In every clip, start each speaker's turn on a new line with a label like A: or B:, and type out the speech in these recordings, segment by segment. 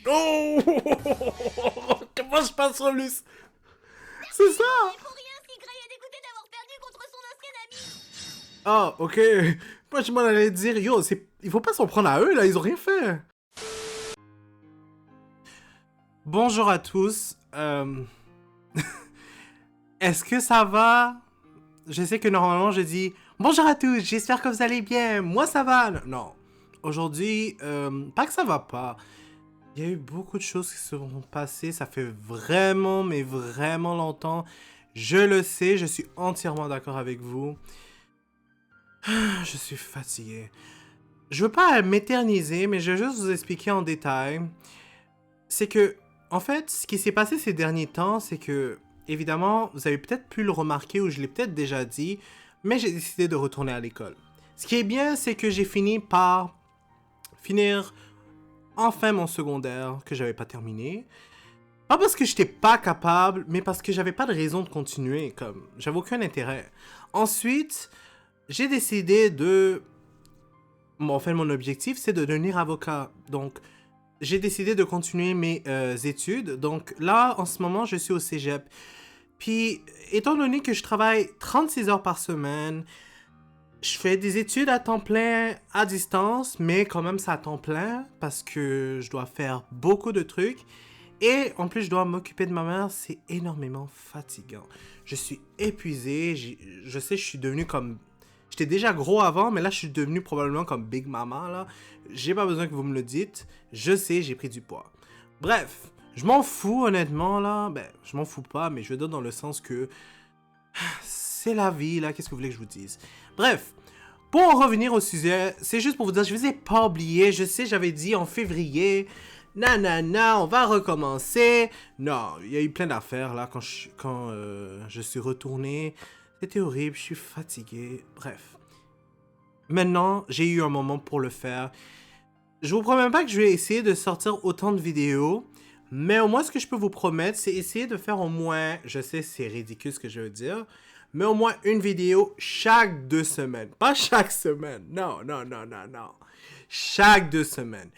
A: Oh! Comment je passe sur lui? C'est ça!
B: Pour rien si Gray est dégoûté d'avoir perdu contre son ancien ami.
A: Ah, ok. Moi, je m'en allais dire, yo, il faut pas s'en prendre à eux, là, ils ont rien fait. Bonjour à tous. Est-ce que ça va? Je sais que normalement, je dis bonjour à tous, j'espère que vous allez bien. Moi, ça va. Non. Aujourd'hui, pas que ça va pas. Il y a eu beaucoup de choses qui se sont passées. Ça fait vraiment, mais vraiment longtemps. Je le sais, je suis entièrement d'accord avec vous. Je suis fatigué. Je veux pas m'éterniser, mais je vais juste vous expliquer en détail. C'est que, en fait, ce qui s'est passé ces derniers temps, c'est que, évidemment, vous avez peut-être pu le remarquer ou je l'ai peut-être déjà dit, mais j'ai décidé de retourner à l'école. Ce qui est bien, c'est que j'ai fini par finir enfin mon secondaire que j'avais pas terminé. Pas parce que j'étais pas capable, mais parce que j'avais pas de raison de continuer, comme j'avais aucun intérêt. Ensuite, j'ai décidé de... Bon, en fait, mon objectif, c'est de devenir avocat. Donc, j'ai décidé de continuer mes études. Donc là, en ce moment, je suis au cégep. Puis, étant donné que je travaille 36 heures par semaine, je fais des études à temps plein à distance, mais quand même, c'est à temps plein parce que je dois faire beaucoup de trucs. Et en plus, je dois m'occuper de ma mère. C'est énormément fatigant. Je suis épuisé. Je sais, je suis devenu comme... J'étais déjà gros avant, mais là, je suis devenu probablement comme Big Mama, là. J'ai pas besoin que vous me le dites. Je sais, j'ai pris du poids. Bref, je m'en fous, honnêtement, là. Ben, je m'en fous pas, mais je donne dans le sens que... C'est la vie, là. Qu'est-ce que vous voulez que je vous dise? Bref, pour en revenir au sujet, c'est juste pour vous dire, je vous ai pas oublié. Je sais, j'avais dit en février... Nanana, on va recommencer. Non, il y a eu plein d'affaires, là, quand je suis retourné... C'était horrible, je suis fatigué. Bref. Maintenant, j'ai eu un moment pour le faire. Je vous promets pas que je vais essayer de sortir autant de vidéos. Mais au moins, ce que je peux vous promettre, c'est essayer de faire au moins... Je sais, c'est ridicule ce que je veux dire. Mais au moins une vidéo chaque 2 semaines. Pas chaque semaine. Non, non, non, non, non. Chaque 2 semaines.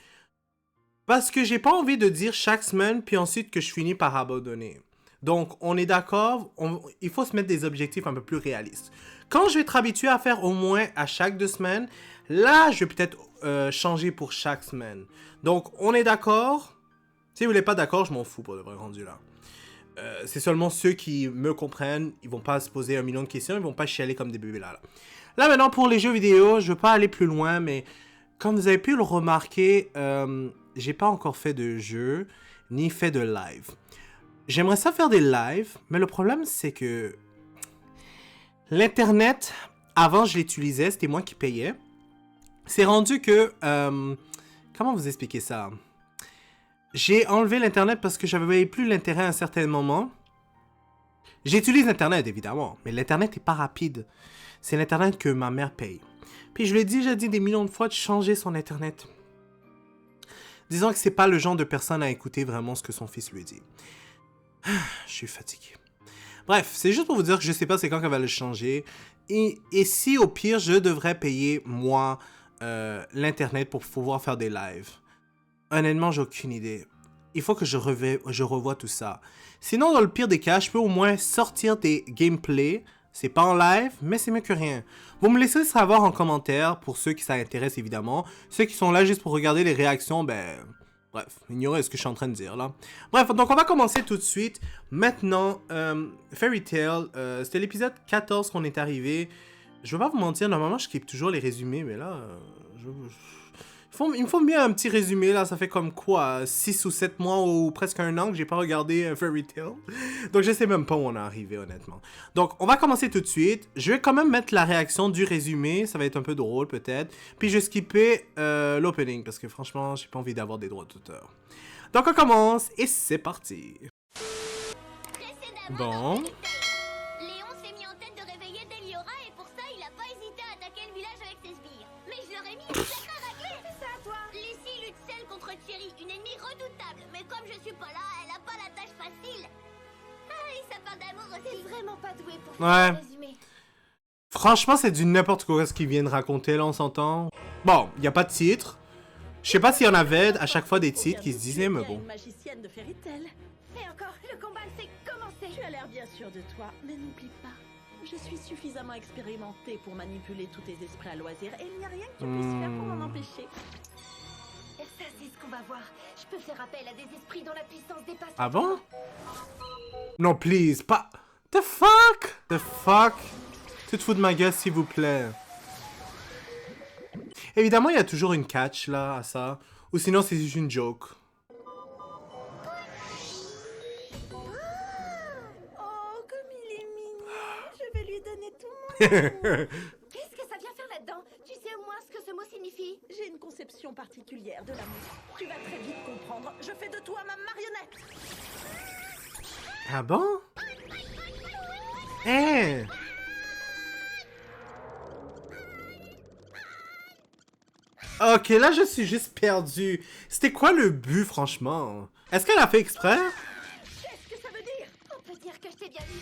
A: Parce que j'ai pas envie de dire chaque semaine, puis ensuite que je finis par abandonner. Donc, on est d'accord, il faut se mettre des objectifs un peu plus réalistes. Quand je vais être habitué à faire au moins à chaque 2 semaines, là, je vais peut-être changer pour chaque semaine. Donc, on est d'accord. Si vous n'êtes pas d'accord, je m'en fous pour le vrai rendu là. C'est seulement ceux qui me comprennent, ils vont pas se poser 1 million de questions, ils vont pas chialer comme des bébés là. Là, maintenant, pour les jeux vidéo, je veux pas aller plus loin, mais comme vous avez pu le remarquer, j'ai pas encore fait de jeu, ni fait de live. J'aimerais ça faire des lives, mais le problème, c'est que l'Internet, avant, je l'utilisais, c'était moi qui payais. C'est rendu que... comment vous expliquer ça? J'ai enlevé l'Internet parce que j'avais plus l'intérêt à un certain moment. J'utilise l'Internet, évidemment, mais l'Internet n'est pas rapide. C'est l'Internet que ma mère paye. Puis je lui ai déjà dit des millions de fois de changer son Internet. Disons que c'est pas le genre de personne à écouter vraiment ce que son fils lui dit. Je suis fatigué. Bref, c'est juste pour vous dire que je sais pas c'est quand qu'elle va le changer. Et si au pire, je devrais payer, moi, l'Internet pour pouvoir faire des lives. Honnêtement, j'ai aucune idée. Il faut que je revoie tout ça. Sinon, dans le pire des cas, je peux au moins sortir des gameplays. C'est pas en live, mais c'est mieux que rien. Vous me laissez savoir en commentaire, pour ceux qui s'intéressent évidemment. Ceux qui sont là juste pour regarder les réactions, ben... Bref, ignorez ce que je suis en train de dire là. Bref, donc on va commencer tout de suite. Maintenant, Fairy Tail, c'était l'épisode 14 qu'on est arrivé. Je vais pas vous mentir, normalement je skip toujours les résumés, mais là, il me faut bien un petit résumé là. Ça fait comme quoi, 6 ou 7 mois ou presque 1 an que j'ai pas regardé Fairy Tail. Donc je sais même pas où on est arrivé honnêtement. Donc on va commencer tout de suite. Je vais quand même mettre la réaction du résumé. Ça va être un peu drôle peut-être. Puis je vais skipper l'opening parce que franchement j'ai pas envie d'avoir des droits d'auteur. Donc on commence et c'est parti. Bon.
B: Léon s'est mis en tête de réveiller Deliora et pour ça il a pas hésité à attaquer le village avec ses sbires. Mais je leur ai mis une sacrée raclée. C'est ça toi. Lucie lutte seule contre Thierry, une ennemie redoutable. Mais comme je suis pas là, elle a pas la tâche facile. Ah, et sa part d'amour aussi. T'es vraiment pas doué pour faire un résumé.
A: Franchement, c'est du n'importe quoi ce qu'ils viennent raconter là, on s'entend. Bon, y a pas de titre. Je sais pas s'il y en avait à chaque fois des titres qui se disaient, mais bon.
C: Une magicienne de Fairy Tail.
B: Et encore, le combat s'est commencé.
C: Tu as l'air bien sûr de toi, mais n'oublie pas. Je suis suffisamment expérimentée pour manipuler tous tes esprits à loisir et il n'y a rien que tu puisses faire pour m'en empêcher.
B: Et ça, c'est ce qu'on va voir. Je peux faire appel à des esprits dont la puissance dépasse...
A: Ah bon? Non, please, pas... The fuck? The fuck? Tu te fous de ma gueule, s'il vous plaît. Évidemment, il y a toujours une catch, là, à ça. Ou sinon, c'est juste une joke.
C: Oh, comme il est mignon. Je vais lui donner tout mon
B: Qu'est-ce que ça vient faire là-dedans? Tu sais au moins ce que ce mot signifie?
C: J'ai une conception particulière de l'amour. Tu vas très vite comprendre. Je fais de toi ma marionnette.
A: Ah bon? Eh! Ok, là, je suis juste perdu. C'était quoi le but, franchement? Est-ce qu'elle a fait exprès?
C: Qu'est-ce que ça veut dire?
B: On peut dire que je t'ai bien vu.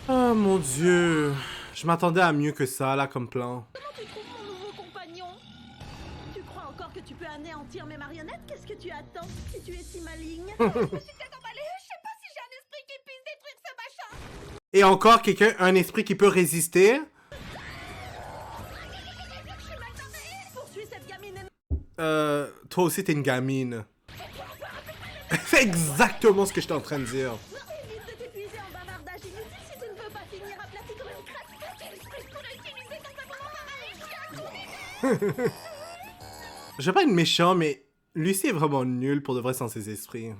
A: Oh mon dieu. Je m'attendais à mieux que ça, là, comme plan.
C: Comment tu trouves mon nouveau compagnon? Tu crois encore que tu peux anéantir mes marionnettes? Qu'est-ce que tu attends si tu es si maligne?
B: Je suis peut-être emballée. Je sais pas si j'ai un esprit qui puisse détruire ce machin.
A: Et encore quelqu'un, un esprit qui peut résister?
C: Poursuis cette gamine.
A: Toi aussi, t'es une gamine. C'est exactement ce que j'étais en train de dire.
C: Évite de t'épuiser en bavardage inutile si tu ne veux pas finir aplati comme une crasse.
B: Quel esprit je pourrais utiliser dans un moment pareil?
A: Je vais pas être méchant, mais Lucie est vraiment nulle pour de vrai sans ses esprits.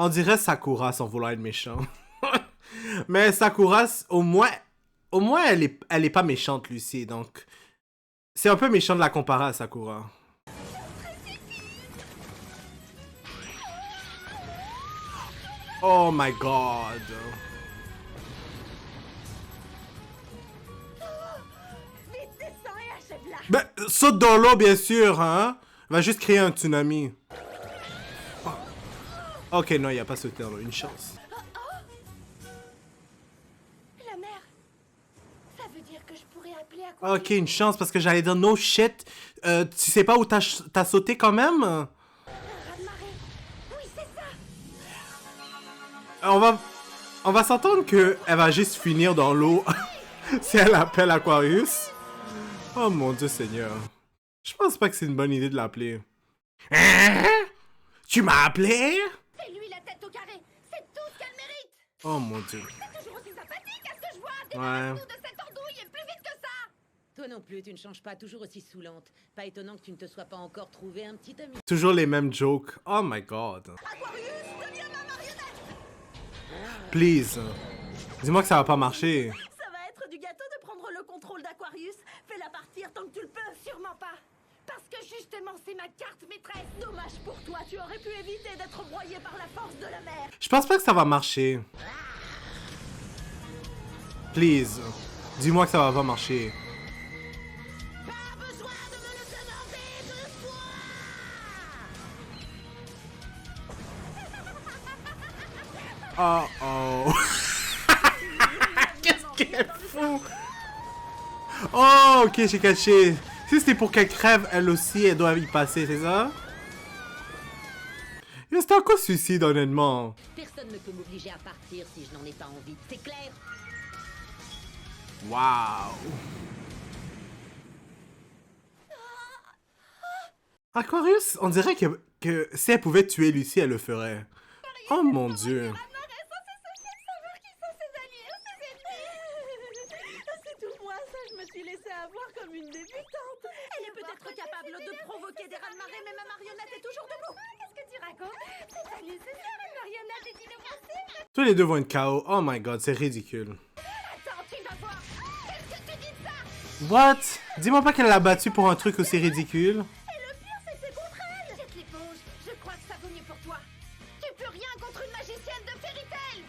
A: On dirait Sakura sans vouloir être méchant. Mais Sakura, au moins elle est pas méchante, Lucie, donc... C'est un peu méchant de la comparer à Sakura. Oh my god.
C: Vite, descends et achève-la.
A: Ben, saute dans l'eau, bien sûr, hein? Va juste créer un tsunami. Oh. Ok, non, il a pas sauté dans l'eau, une chance.
B: La mer. Ça veut dire que je pourrais appeler à quoi?
A: Ok, une chance, parce que j'allais dire no shit. Tu sais pas où t'as sauté quand même?
B: Un raz-de-marée. Oui, c'est ça.
A: On va s'entendre que elle va juste finir dans l'eau si elle appelle Aquarius. Oh mon dieu Seigneur. Je pense pas que c'est une bonne idée de l'appeler. Hein? Tu m'as appelé?
B: C'est lui la tête au carré. C'est tout ce qu'elle mérite.
A: Oh mon dieu.
B: C'est toujours aussi sympathique à ce que je vois.
A: Ouais.
B: Débarrasse-nous de cette andouille et plus vite que ça.
D: Toi non plus, tu ne changes pas, toujours aussi saoulante. Pas étonnant que tu ne te sois pas encore trouvé un petit ami.
A: Toujours les mêmes jokes. Oh my god.
C: Aquarius, deviens ma marionnette.
A: Please. Dis-moi que ça va pas marcher.
C: Ça va être du gâteau de prendre le contrôle d'Aquarius. Fais-la partir tant que tu le peux.
B: Sûrement pas. Parce que justement, c'est ma carte maîtresse.
C: Dommage pour toi, tu aurais pu éviter d'être broyé par la force de la mer.
A: Je pense pas que ça va marcher. Please. Dis-moi que ça va pas marcher.
B: Pas besoin de me le demander deux fois.
A: Oh oh. Qu'est-ce qu'elle fout? Oh, ok, j'ai caché. Si c'était pour qu'elle crève, elle aussi, elle doit y passer, c'est ça? C'est encore suicide, honnêtement.
D: Personne ne peut m'obliger à partir si je n'en ai pas envie. C'est clair?
A: Waouh. Aquarius, on dirait que si elle pouvait tuer Lucie, elle le ferait. Oh mon dieu.
C: C'est tout moi, ça, je me suis laissée avoir comme une débutante. Elle est peut-être capable de provoquer des raz-de-marée, mais ma marionnette est toujours debout.
B: Qu'est-ce que tu racontes? C'est pas nécessaire, une marionnette est inoffensive.
A: Tous les deux vont être KO. Oh my god, c'est ridicule.
B: Attends, tu vas voir. Qu'est-ce que tu dis de ça?
A: What? Dis-moi pas qu'elle l'a battu pour un truc aussi ridicule.
B: Et le pire, c'est que c'est contre elle. Jette l'éponge. Je crois que ça vaut mieux pour toi. Tu peux rien contre une magicienne de Fairy Tail.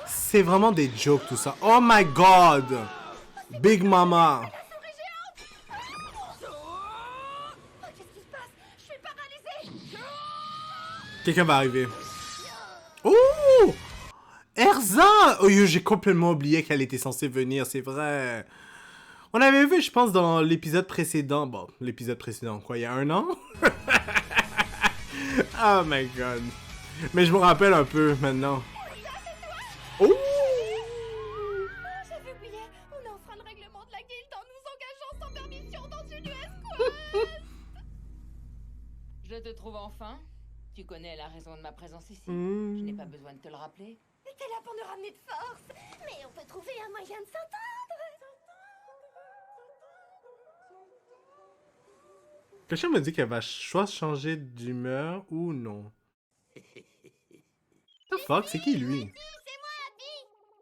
A: C'est vraiment des jokes tout ça. Oh my god. Big Mama.
B: Oh, qu'est-ce qui se passe? Je suis paralysée.
A: Quelqu'un va arriver. Erza! Oh, yo, j'ai complètement oublié qu'elle était censée venir, c'est vrai. On avait vu, je pense, dans l'épisode précédent. Bon, l'épisode précédent, quoi, il y a 1 an? Oh my god. Mais je me rappelle un peu maintenant. Oh!
B: J'avais oublié, on enfreint le règlement de la guilde en nous engageant sans permission dans une escouade.
D: Je te trouve enfin. Tu connais la raison de ma présence ici. Je
A: Hmm.
D: n'ai pas besoin de te le rappeler.
B: T'es là pour nous ramener de force. Mais on peut trouver un moyen de s'entendre.
A: Quelqu'un me dit qu'elle va soit changer d'humeur ou non. The fuck, c'est qui lui?
B: C'est moi, Abby.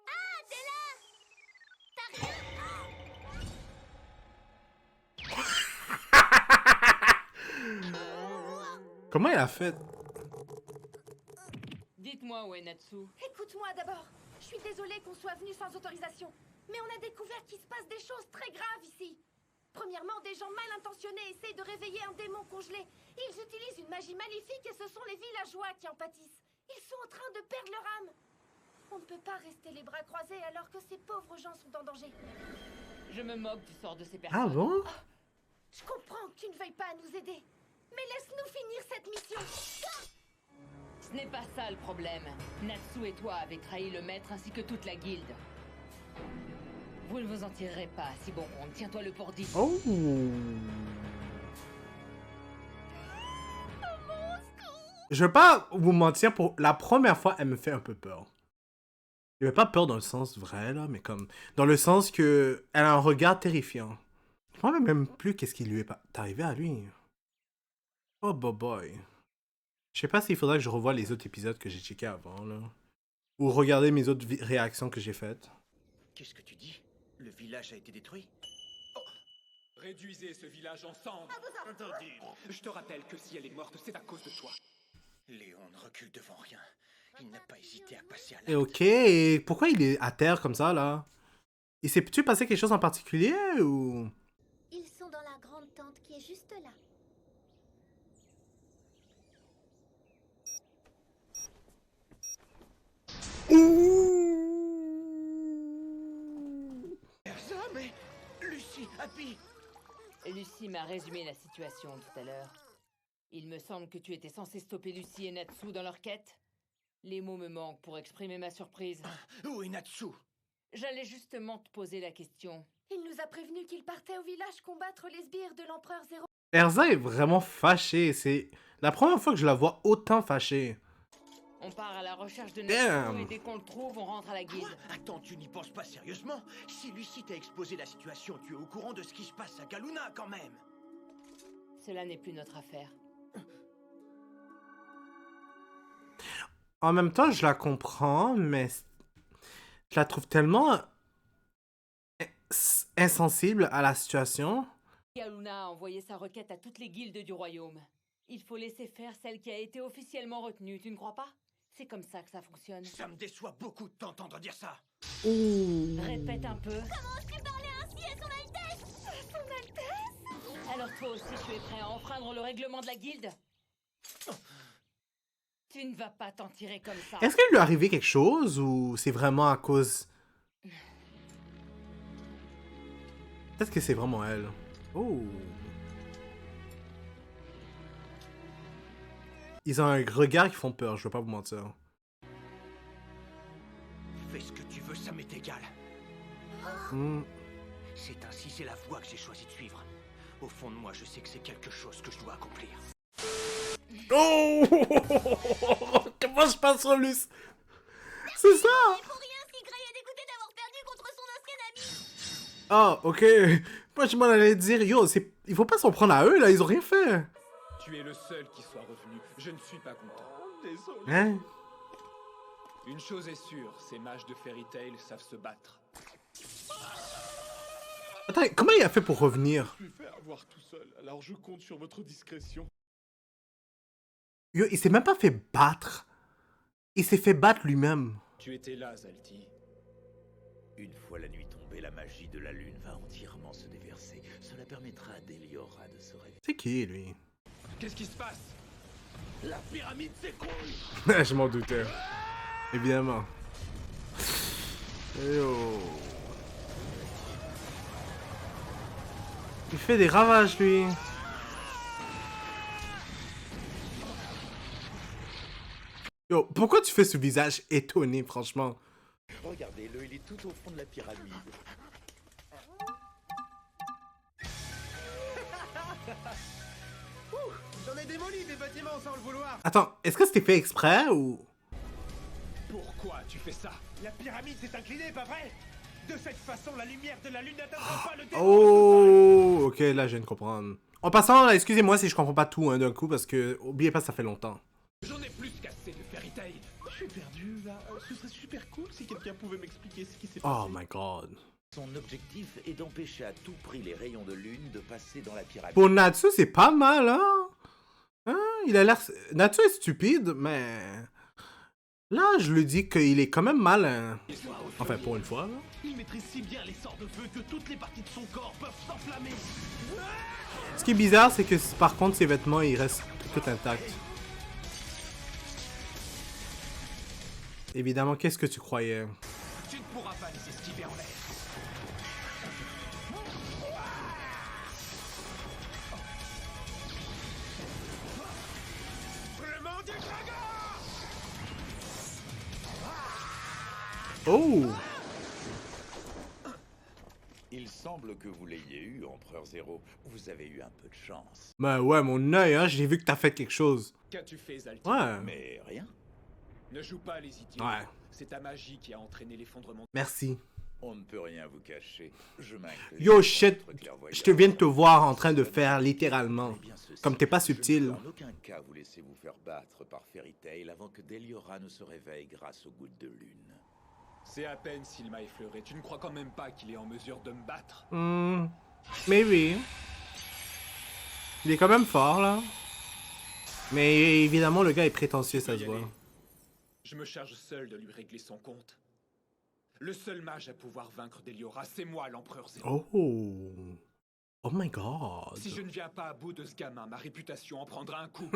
B: Ah, t'es là. T'as rien.
A: Comment elle a fait?
D: Dites-moi, Uenatsu.
B: Écoute-moi d'abord. Je suis désolée qu'on soit venu sans autorisation. Mais on a découvert qu'il se passe des choses très graves ici. Premièrement, des gens mal intentionnés essayent de réveiller un démon congelé. Ils utilisent une magie maléfique et ce sont les villageois qui en pâtissent. Ils sont en train de perdre leur âme. On ne peut pas rester les bras croisés alors que ces pauvres gens sont en danger.
D: Je me moque du sort de ces personnes.
A: Ah bon?
B: Je comprends que tu ne veuilles pas nous aider. Mais laisse-nous finir cette mission.
D: Ce n'est pas ça le problème. Natsu et toi avez trahi le maître ainsi que toute la guilde. Vous ne vous en tirerez pas, si bon compte. Tiens-toi le pour dit.
A: Oh! Je vais pas vous mentir, pour la première fois, elle me fait un peu peur. Je n'avais pas peur dans le sens vrai, là, mais comme... Dans le sens que elle a un regard terrifiant. Je ne me rappelle même plus qu'est-ce qui lui est arrivé à lui. Oh, boy. Je sais pas s'il faudrait que je revoie les autres épisodes que j'ai checkés avant, là. Ou regarder mes autres réactions que j'ai faites.
E: Qu'est-ce que tu dis? Le village a été détruit?
F: Réduisez ce village en cendres.
E: Entendu.
F: Je te rappelle que si elle est morte, c'est à cause de toi.
E: Léon ne recule devant rien. Il n'a pas hésité à passer à
A: Et
E: l'acte.
A: ok, et pourquoi il est à terre comme ça, là? Il s'est-tu passé quelque chose en particulier, ou...
B: Ils sont dans la grande tente qui est juste là.
E: Ça, mais... Lucie, Abby!
D: Lucie m'a résumé la situation tout à l'heure. Il me semble que tu étais censé stopper Lucie et Natsu dans leur quête. Les mots me manquent pour exprimer ma surprise.
E: Où est Natsu?
D: J'allais justement te poser la question.
B: Il nous a prévenu qu'il partait au village combattre les sbires de l'empereur Zéro.
A: Erza est vraiment fâchée. C'est la première fois que je la vois autant fâchée.
D: On part à la recherche de
A: Damn.
D: Natsu et dès qu'on le trouve, on rentre à la guilde.
E: Attends, tu n'y penses pas sérieusement? Si Lucie t'a exposé la situation, tu es au courant de ce qui se passe à Galuna, quand même!
D: Cela n'est plus notre affaire.
A: En même temps, je la comprends, mais je la trouve tellement insensible à la situation.
D: Galuna a envoyé sa requête à toutes les guildes du royaume. Il faut laisser faire celle qui a été officiellement retenue, tu ne crois pas? C'est comme ça que ça fonctionne.
E: Ça me déçoit beaucoup de t'entendre dire ça!
D: Répète un peu.
B: Comment je peux parler ainsi à son Altesse? À son Altesse?
D: Alors toi aussi tu es prêt à enfreindre le règlement de la guilde? Tu ne vas pas t'en tirer comme ça.
A: Est-ce qu'il lui est arrivé quelque chose ou c'est vraiment à cause... Peut-être que c'est vraiment elle. Oh. Ils ont un regard qui font peur, je veux pas vous mentir.
E: Fais ce que tu veux, ça m'est égal.
A: Hmm.
E: C'est ainsi, c'est la voie que j'ai choisi de suivre. Au fond de moi, je sais que c'est quelque chose que je dois accomplir.
A: Oh. Comment je passe sur lui? C'est ça.
B: Pour rien si Gray est dégoûté d'avoir perdu contre son ancien ami.
A: Ah, ok. Moi, je m'en allais dire, yo, il faut pas s'en prendre à eux, là, ils ont rien fait.
F: Tu es le seul qui soit revenu. Je ne suis pas content.
E: Désolé.
A: Hein?
F: Une chose est sûre, ces mages de Fairy Tail savent se battre.
A: Attends, comment il a fait pour revenir?
G: Je suis fait avoir tout seul, alors je compte sur votre discrétion.
A: Yo, il s'est même pas fait battre. Il s'est fait battre lui-même.
F: Tu étais là, Zalti.
H: Une fois la nuit tombée, la magie de la lune va entièrement se déverser. Cela permettra à Deliora de se réveiller.
A: C'est qui, lui?
F: Qu'est-ce qui se passe?
E: La pyramide s'écroule!
A: Je m'en doutais. Évidemment. Yo. Il fait des ravages, lui. Yo, pourquoi tu fais ce visage étonné, franchement?
H: Regardez-le, il est tout au fond de la pyramide.
E: J'en ai démoli des bâtiments sans le vouloir.
A: Attends, est-ce que c'était fait exprès ou...
F: Pourquoi tu fais ça?
E: La pyramide s'est inclinée, pas vrai? De cette façon, la lumière de la lune n'atteindra pas le démon.
A: Oh, ok, là, je viens de comprendre. En passant, là, excusez-moi si je comprends pas tout d'un coup, parce que, oubliez pas, ça fait longtemps.
F: J'en ai plus qu'assez de Fairy Tail.
G: Je suis perdu là. Ce serait super cool si quelqu'un pouvait m'expliquer ce qui s'est passé.
A: Oh my god.
H: Son objectif est d'empêcher à tout prix les rayons de lune de passer dans la pyramide.
A: Pour Natsu, c'est pas mal, hein? Il a l'air... Natsu est stupide, mais... Là, je lui dis qu'il est quand même malin. Enfin, pour une fois, là.
G: Il maîtrise si bien les sorts de feu que toutes les parties de son corps peuvent s'enflammer.
A: Ce qui est bizarre, c'est que par contre, ses vêtements, ils restent tout intacts. Évidemment, qu'est-ce que tu croyais?
F: Tu ne pourras pas les esquiver en l'air.
E: Vraiment du dragon.
A: Oh!
H: Il semble que vous l'ayez eu, Empereur Zéro. Vous avez eu un peu de chance.
A: Ben ouais, mon œil, hein, j'ai vu que t'as fait quelque chose.
F: Qu'as-tu fait, Zalti?
A: Ouais.
H: Mais rien.
F: Ne joue pas les idiots.
A: Ouais.
F: C'est ta magie qui a entraîné l'effondrement.
A: Merci.
H: On ne peut rien vous cacher. Je m'incline.
A: Yo, shit.
H: Votre clairvoyance.
A: Je te viens de te voir en train de faire littéralement.
H: Eh bien, ceci,
A: Comme t'es pas
H: je
A: subtil.
H: ne peux en aucun cas vous laisser vous faire battre par Fairy Tail avant que Deliora ne se réveille grâce aux gouttes de lune.
F: C'est à peine s'il m'a effleuré. Tu ne crois quand même pas qu'il est en mesure de me battre?
A: Mais oui. Il est quand même fort, là. Mais évidemment, le gars est prétentieux, ça se voit.
F: Je me charge seul de lui régler son compte. Le seul mage à pouvoir vaincre Deliora, c'est moi, l'Empereur Zéro.
A: Oh. Oh my god.
F: Si je ne viens pas à bout de ce gamin, ma réputation en prendra un coup.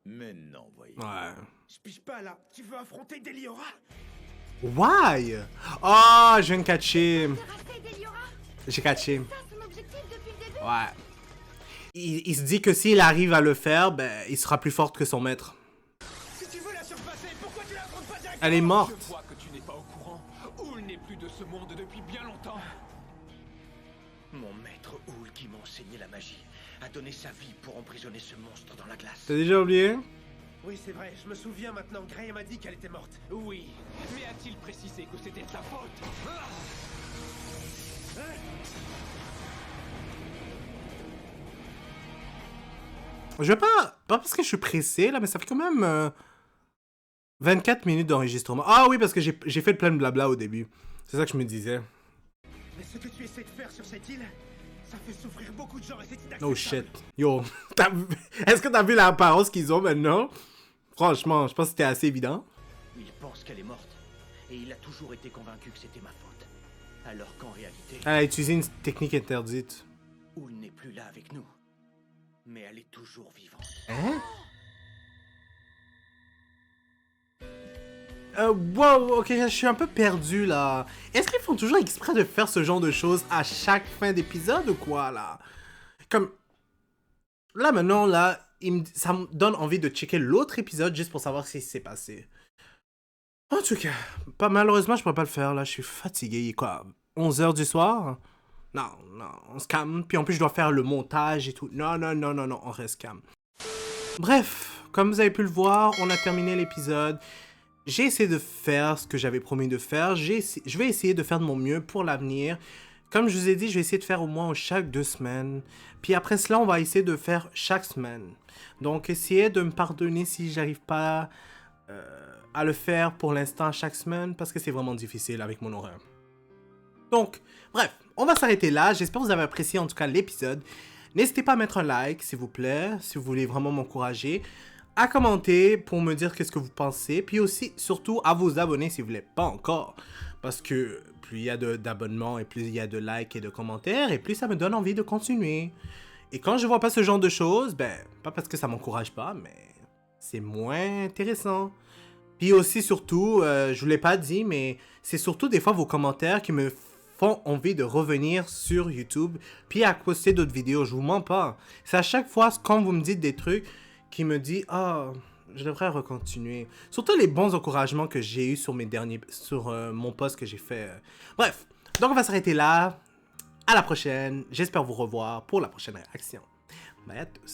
H: Mais non, voyez.
A: Ouais.
E: Je pige pas là. Tu veux affronter Deliora?
A: Why? Oh, je viens de catcher.
B: Terrasser Deliora.
A: J'ai catché.
B: Ça, son objectif depuis le début.
A: Ouais. Il se dit que s'il arrive à le faire, ben, il sera plus fort que son maître.
E: Si tu veux la surpasser, pourquoi tu l'affrontes pas directement?
A: Elle est morte.
F: Je vois que tu n'es pas au courant. Houl n'est plus de ce monde depuis bien longtemps.
E: Mon maître Houl, qui m'a enseigné la magie, a donné sa vie pour emprisonner ce monstre dans la glace.
A: T'as déjà oublié?
E: Oui, c'est vrai, je me souviens maintenant. Graham m'a dit qu'elle était morte.
F: Oui, mais a-t-il précisé que c'était de sa faute?
A: Je vais pas parce que je suis pressé, là, mais ça fait quand même 24 minutes d'enregistrement. Ah oui, parce que j'ai fait plein de blabla au début. C'est ça que je me disais.
E: Mais ce que tu essaies de faire sur cette île, ça fait souffrir beaucoup de gens et c'est inacceptable.
A: Oh shit. Yo, est-ce que t'as vu l'apparence qu'ils ont maintenant? Franchement, je pense que c'était assez évident.
E: Il pense qu'elle est morte. Et il a toujours été convaincu que c'était ma faute. Alors qu'en réalité,
A: Elle a utilisé une technique interdite.
E: Houl n'est plus là avec nous. Mais elle est toujours vivante.
A: Hein? Wow, ok, je suis un peu perdu là. Est-ce qu'ils font toujours exprès de faire ce genre de choses à chaque fin d'épisode ou quoi là? Comme. Là maintenant, là, ça me donne envie de checker l'autre épisode juste pour savoir ce qui s'est passé. En tout cas, pas malheureusement, je pourrais pas le faire là, je suis fatigué. Il est quoi? 11h du soir? Non, on se calme. Puis en plus, je dois faire le montage et tout. Non, on reste calme. Bref, comme vous avez pu le voir, on a terminé l'épisode. J'ai essayé de faire ce que j'avais promis de faire. Je vais essayer de faire de mon mieux pour l'avenir. Comme je vous ai dit, je vais essayer de faire au moins chaque 2 semaines. Puis après cela, on va essayer de faire chaque semaine. Donc, essayez de me pardonner si j'arrive pas à le faire pour l'instant chaque semaine, parce que c'est vraiment difficile avec mon horaire. Donc, bref, on va s'arrêter là. J'espère que vous avez apprécié en tout cas l'épisode. N'hésitez pas à mettre un like, s'il vous plaît, si vous voulez vraiment m'encourager. À commenter pour me dire qu'est-ce que vous pensez. Puis aussi, surtout, à vous abonner si vous ne l'êtes pas encore. Parce que plus il y a d'abonnements et plus il y a de likes et de commentaires, et plus ça me donne envie de continuer. Et quand je vois pas ce genre de choses, ben, pas parce que ça m'encourage pas, mais c'est moins intéressant. Puis aussi, surtout, je vous l'ai pas dit, mais c'est surtout des fois vos commentaires qui me font envie de revenir sur YouTube puis à poster d'autres vidéos. Je vous mens pas. C'est à chaque fois quand vous me dites des trucs qui me dit ah, je devrais recontinuer. Surtout les bons encouragements que j'ai eu sur mon post que j'ai fait. Bref, donc on va s'arrêter là. À la prochaine. J'espère vous revoir pour la prochaine réaction. Bye à tous.